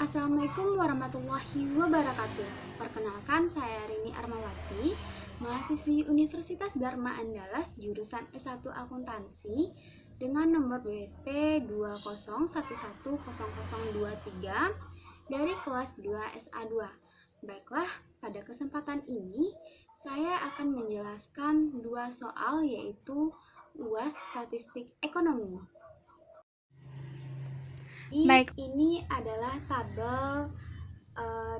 Assalamualaikum warahmatullahi wabarakatuh. Perkenalkan, saya Rini Armawati, mahasiswi Universitas Dharma Andalas jurusan S1 Akuntansi dengan nomor BP 20110023 dari kelas 2 SA2. Baiklah, pada kesempatan ini saya akan menjelaskan dua soal, yaitu UAS Statistik Ekonomi. Baik. Ini adalah tabel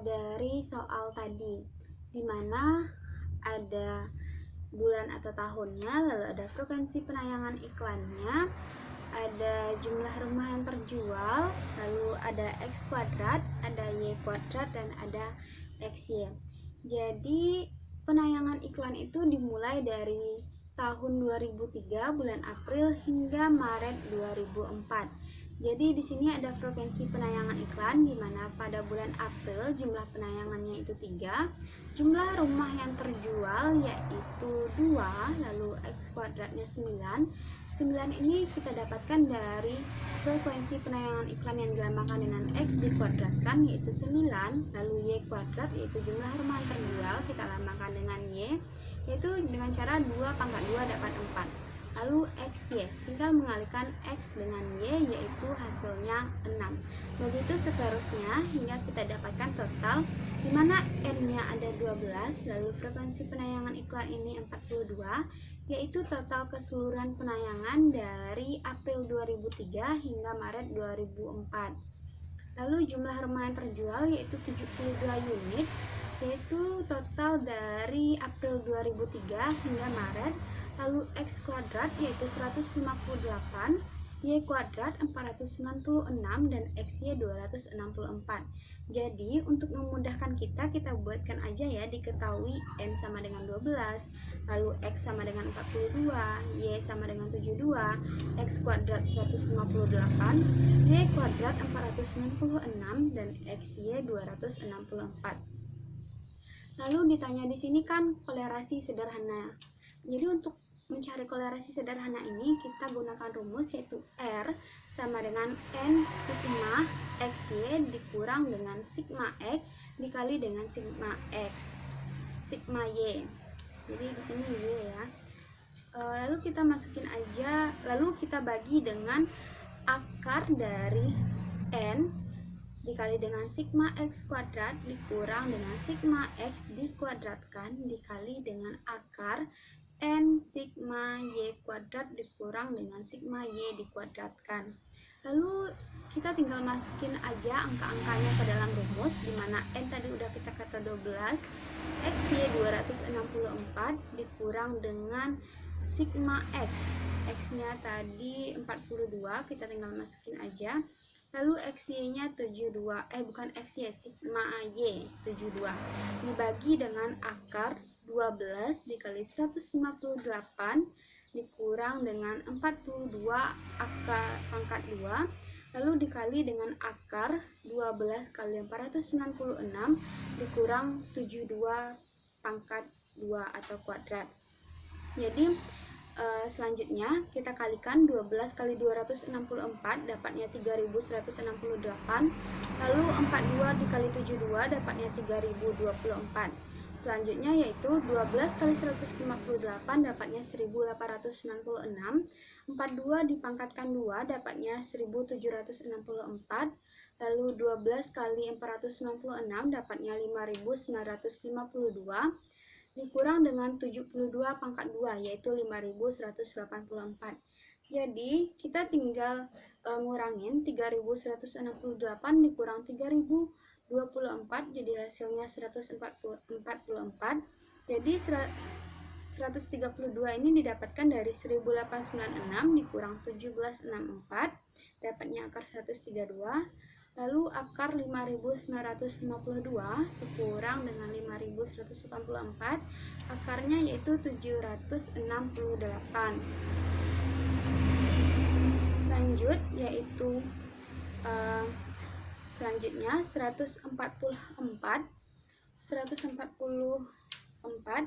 dari soal tadi, di mana ada bulan atau tahunnya, lalu ada frekuensi penayangan iklannya, ada jumlah rumah yang terjual, lalu ada X kuadrat, ada Y kuadrat, dan ada XY. Jadi penayangan iklan itu dimulai dari tahun 2003 bulan April hingga Maret 2004. Jadi di sini ada frekuensi penayangan iklan, di mana pada bulan April jumlah penayangannya itu 3, jumlah rumah yang terjual yaitu 2, lalu X kuadratnya 9. 9 ini kita dapatkan dari frekuensi penayangan iklan yang dilambangkan dengan X dikuadratkan, yaitu 9, lalu Y kuadrat yaitu jumlah rumah yang terjual kita lambangkan dengan Y, yaitu dengan cara 2 pangkat 2 dapat 4. Lalu XY, tinggal mengalihkan X dengan Y, yaitu hasilnya 6. Begitu seterusnya hingga kita dapatkan total, di mana N-nya ada 12, lalu frekuensi penayangan iklan ini 42, yaitu total keseluruhan penayangan dari April 2003 hingga Maret 2004. Lalu jumlah rumah yang terjual yaitu 72 unit, yaitu total dari April 2003 hingga Maret. Lalu X kuadrat yaitu 158, Y kuadrat 496, dan XY 264. Jadi untuk memudahkan kita buatkan aja ya, diketahui N sama dengan 12, lalu X sama dengan 42, Y sama dengan 72, X kuadrat 158, Y kuadrat 496, dan XY 264. Lalu ditanya di sini kan kolerasi sederhana. Jadi untuk mencari kolerasi sederhana ini kita gunakan rumus, yaitu R sama dengan N sigma XY dikurang dengan sigma X dikali dengan sigma X sigma Y. Jadi di sini Y ya. Lalu kita masukin aja, lalu kita bagi dengan akar dari N dikali dengan sigma X kuadrat dikurang dengan sigma X dikuadratkan dikali dengan akar N sigma Y kuadrat dikurang dengan sigma Y dikuadratkan. Lalu kita tinggal masukin aja angka-angkanya ke dalam rumus, dimana N tadi udah kita kata 12, XY 264 dikurang dengan sigma X, X-nya tadi 42, kita tinggal masukin aja. Lalu XY-nya 72, bukan XY, sigma Y 72 dibagi dengan akar 12 dikali 158 dikurang dengan 42 akar pangkat 2, lalu dikali dengan akar 12 kali 496 dikurang 72 pangkat 2 atau kuadrat. Jadi selanjutnya kita kalikan 12 kali 264 dapatnya 3168, lalu 42 dikali 72 dapatnya 3024. Selanjutnya yaitu 12 kali 158 dapatnya 1896, 42 dipangkatkan 2 dapatnya 1764, lalu 12 kali 496 dapatnya 5952, dikurang dengan 72 pangkat 2 yaitu 5184. Jadi kita tinggal ngurangin 3168 dikurang 3024, jadi hasilnya 144. Jadi 132 ini didapatkan dari 1896 dikurang 1764, dapatnya akar 132. Lalu akar 5952 dikurang dengan 5184, akarnya yaitu 768. Lanjut yaitu selanjutnya 144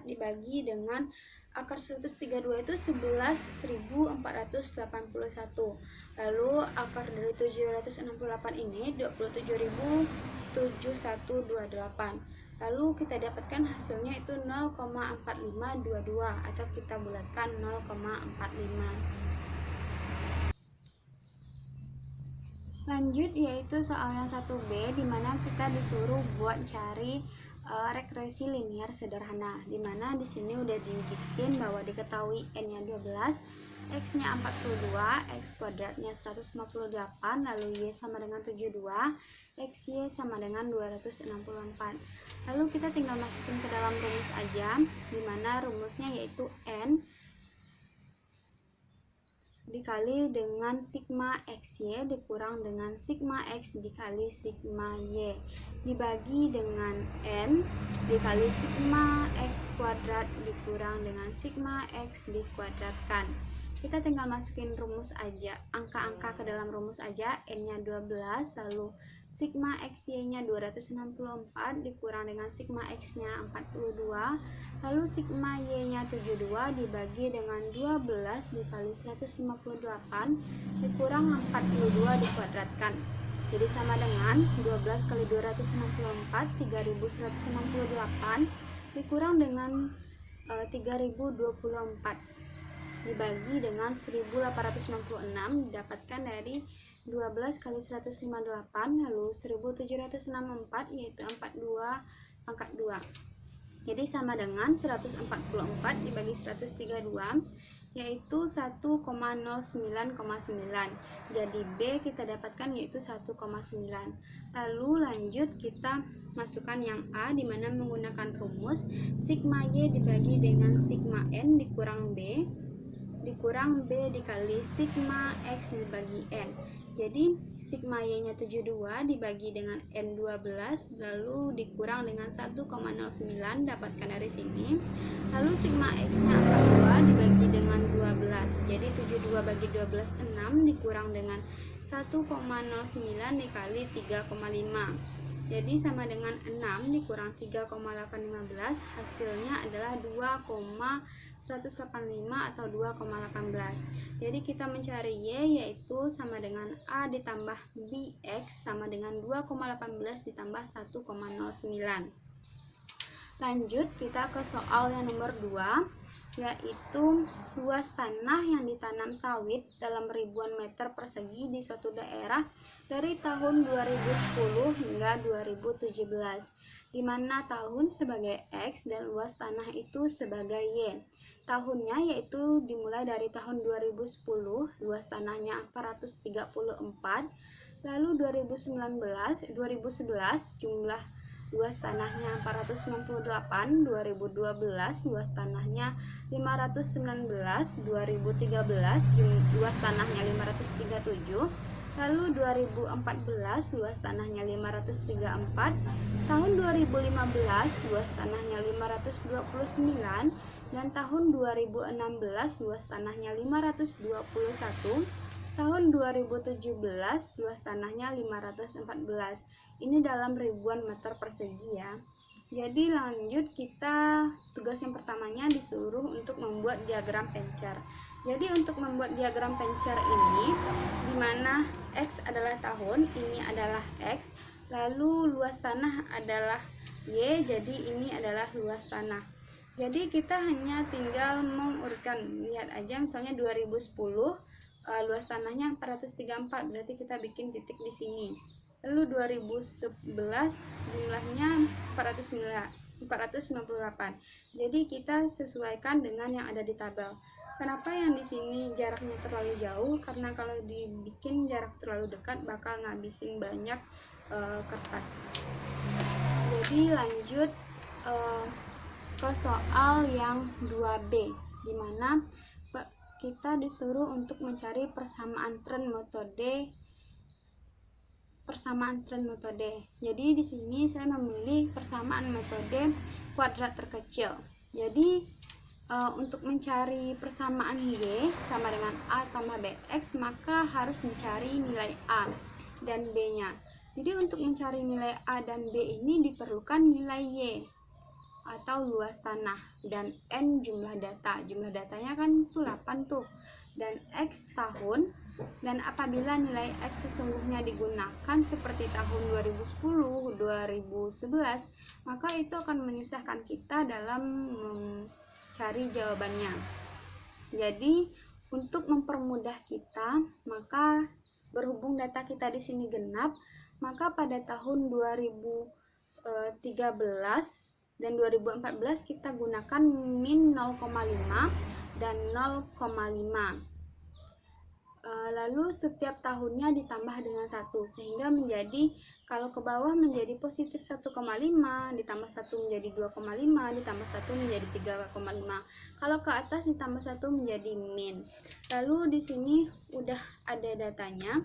dibagi dengan akar 132 itu 11.481. Lalu akar dari 768 ini 27.7128. Lalu kita dapatkan hasilnya itu 0,4522 atau kita bulatkan 0,45. Lanjut yaitu soal yang 1B, dimana kita disuruh buat cari regresi linear sederhana, dimana di sini udah dibikin bahwa diketahui n-nya 12, x-nya 42, x kuadratnya 158, lalu y sama dengan 72, xy sama dengan 264. Lalu kita tinggal masukin ke dalam rumus aja, dimana rumusnya yaitu n dikali dengan sigma xy dikurang dengan sigma x dikali sigma y dibagi dengan n dikali sigma x kuadrat dikurang dengan sigma x dikuadratkan. Kita tinggal masukin rumus aja, angka-angka ke dalam rumus aja. N-nya 12, lalu sigma xy-nya 264 dikurang dengan sigma x-nya 42, lalu sigma y-nya 72 dibagi dengan 12 dikali 158 dikurang 42 dikuadratkan. Jadi sama dengan 12 kali 264, 3168 dikurang dengan 3024 dibagi dengan 1896 didapatkan dari 12 kali 158 lalu 1764 yaitu 42 pangkat 2. Jadi sama dengan 144 dibagi 132 yaitu 1,09,9. Jadi B kita dapatkan yaitu 1,9. Lalu lanjut kita masukkan yang A, dimana menggunakan rumus sigma Y dibagi dengan sigma N dikurang B dikurang B dikali sigma X dibagi N. Jadi sigma Y-nya 72 dibagi dengan N12 lalu dikurang dengan 1,09 dapatkan dari sini. Lalu sigma X-nya 42 dibagi dengan 12. Jadi 72 bagi 12 6 dikurang dengan 1,09 dikali 3,5. Jadi sama dengan 6 dikurang 3,815 hasilnya adalah 2,185 atau 2,18. Jadi kita mencari Y yaitu sama dengan A ditambah BX sama dengan 2,18 ditambah 1,09. Lanjut kita ke soal yang nomor 2, yaitu luas tanah yang ditanam sawit dalam ribuan meter persegi di suatu daerah dari tahun 2010 hingga 2017, di mana tahun sebagai X dan luas tanah itu sebagai Y. Tahunnya yaitu dimulai dari tahun 2010, luas tanahnya 434, lalu 2011 jumlah luas tanahnya 498, 2012 luas tanahnya 519, 2013 luas tanahnya 537, lalu 2014 luas tanahnya 534, tahun 2015 luas tanahnya 529, dan tahun 2016 luas tanahnya 521, tahun 2017 luas tanahnya 514. Ini dalam ribuan meter persegi ya. Jadi lanjut kita tugas yang pertamanya disuruh untuk membuat diagram pencer. Jadi untuk membuat diagram pencer ini dimana X adalah tahun, ini adalah X, lalu luas tanah adalah Y, jadi ini adalah luas tanah. Jadi kita hanya tinggal mengurutkan, lihat aja misalnya 2010 luas tanahnya 434, berarti kita bikin titik di sini. Lalu 2011 jumlahnya 498. Jadi kita sesuaikan dengan yang ada di tabel. Kenapa yang di sini jaraknya terlalu jauh? Karena kalau dibikin jarak terlalu dekat bakal ngabisin banyak kertas. Jadi lanjut ke soal yang 2B, dimana kita disuruh untuk mencari persamaan tren metode. Jadi di sini saya memilih persamaan metode kuadrat terkecil. Jadi untuk mencari persamaan Y sama dengan A tambah BX, maka harus dicari nilai A dan B-nya. Jadi untuk mencari nilai A dan B ini diperlukan nilai Y. atau luas tanah, dan N jumlah data. Jumlah datanya kan itu 8 tuh, dan X tahun. Dan apabila nilai X sesungguhnya digunakan seperti tahun 2010, 2011, maka itu akan menyusahkan kita dalam mencari jawabannya. Jadi untuk mempermudah kita, maka berhubung data kita di sini genap, maka pada tahun 2013 dan 2014 kita gunakan min 0,5 dan 0,5. Lalu setiap tahunnya ditambah dengan 1, sehingga menjadi, kalau ke bawah menjadi positif 1,5, ditambah 1 menjadi 2,5, ditambah 1 menjadi 3,5. Kalau ke atas ditambah 1 menjadi min. Lalu di sini udah ada datanya,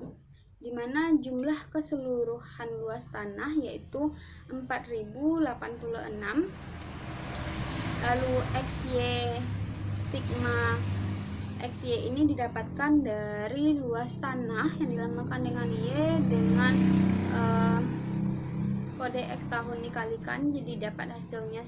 di mana jumlah keseluruhan luas tanah yaitu 4086. Lalu XY sigma XY ini didapatkan dari luas tanah yang dilambangkan dengan Y dengan kode X tahun dikalikan, jadi dapat hasilnya.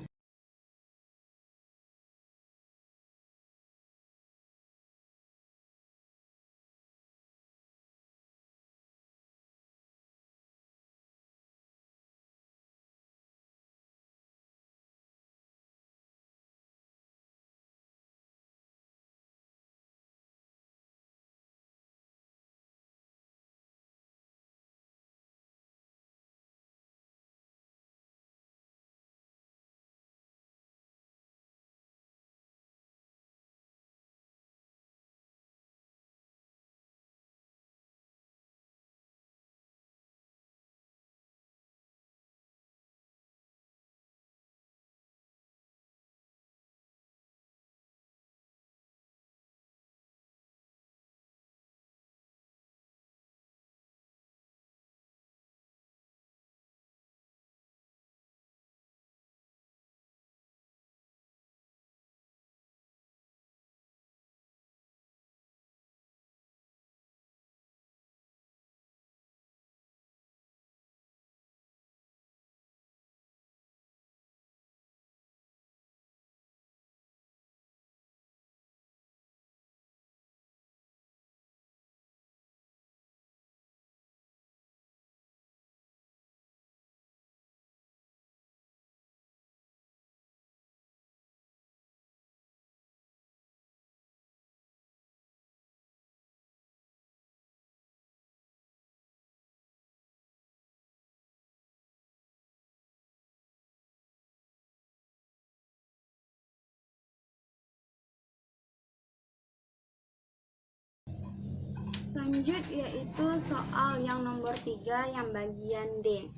Lanjut, yaitu soal yang nomor 3 yang bagian D,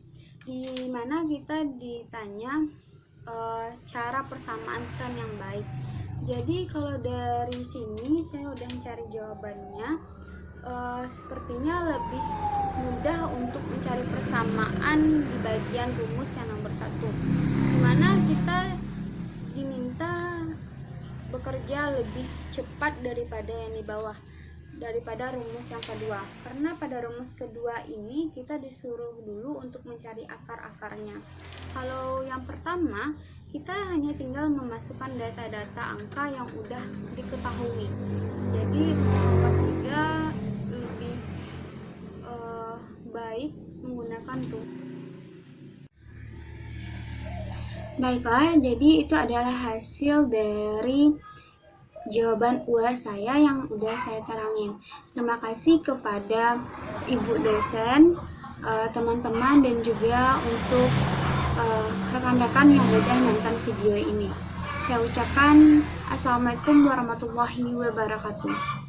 di mana kita ditanya cara persamaan tren yang baik. Jadi kalau dari sini saya udah mencari jawabannya, sepertinya lebih mudah untuk mencari persamaan di bagian rumus yang nomor 1, di mana kita diminta bekerja lebih cepat daripada yang di bawah, daripada rumus yang kedua. Karena pada rumus kedua ini kita disuruh dulu untuk mencari akar-akarnya. Kalau yang pertama, kita hanya tinggal memasukkan data-data angka yang udah diketahui. Jadi nomor 3 lebih baik menggunakan rumus. Baiklah, jadi itu adalah hasil dari jawaban UAS saya yang udah saya terangin. Terima kasih kepada Ibu dosen, teman-teman, dan juga untuk rekan-rekan yang udah nonton video ini. Saya ucapkan Assalamualaikum warahmatullahi wabarakatuh.